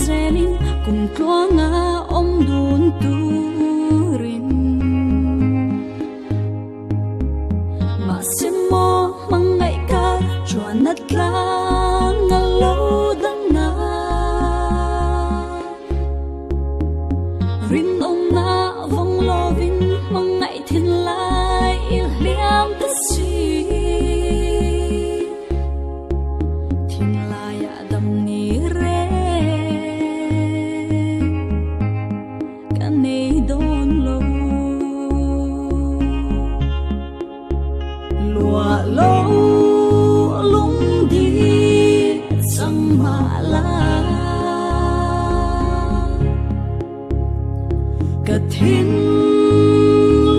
zelin cùng tua nga om dun turin mà xem mo mang ngày ca chua nát la nga lâu đắng na rin ông na vong lo vin mang ngày thiên lai yêu liam ta si thiên lai adam ni re kan nei don lo lua lo lung đi sang ma la ka thiên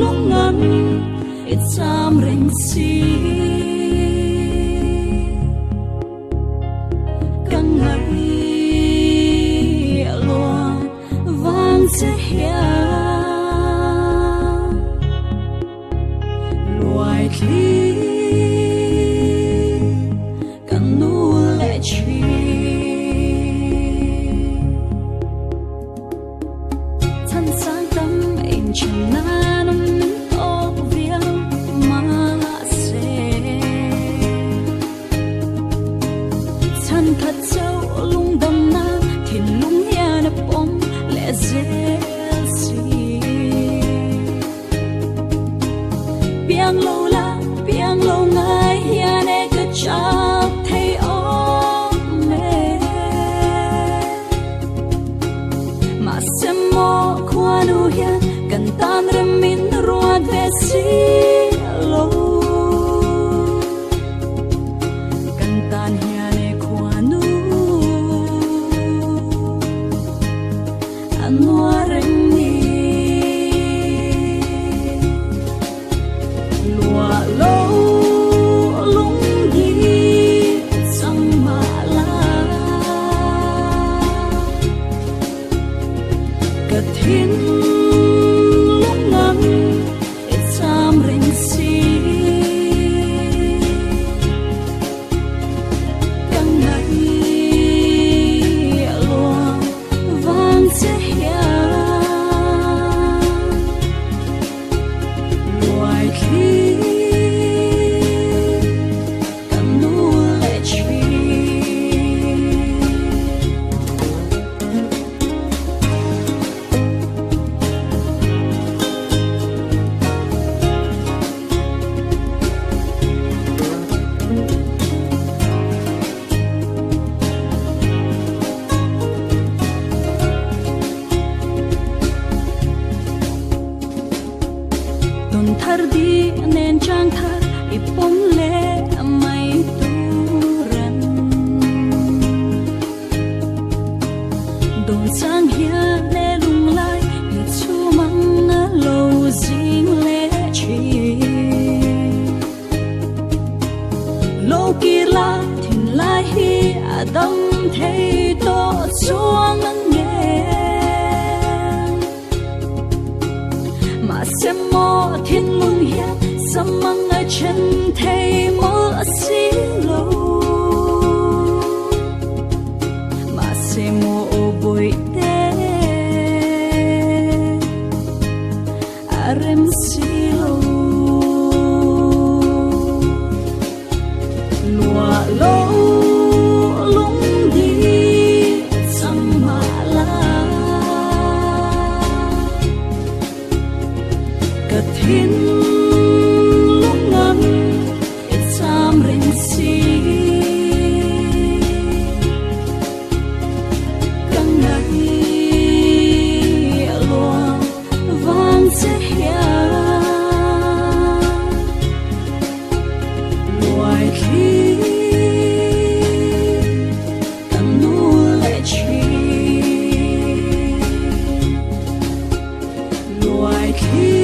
lung ngân ít sam ring si căng ngày loa vang se hia loài khi căng nu lệ chi thân sáng tâm in chân na nông ô viếng mà se thân thật sâu lung đầm na thiên lung hia na bom lệ dễ si biang lâu la biang lâu ngay hia ne cứ chắp thấy ôm mê mà xem mô qua nu hian cần tan râm min ruột về si lâu cần tan hian ne qua nu anua rem ni lua lâu lung đi sang ma la ka thiên lung ngân ít sam ring si căng ngày lua vang se hia loài khi căng nu lệ chi ton thar di nen chang thar ipom le mai turan don sang hia le lung lai ni chu mang lo jing le chi lo ki la thin lai hi adam thei to chuang nge mà xem mô thiên lung hian sam mang ở chân thấy mơ xí lâu mà xem mô bụi tê rem xí lâu lua lâu lung đi sang ma la ka thiên lung ngân ít sam ring si căng ngày lua vang se hia loài khi căng nu lệ chi loài khi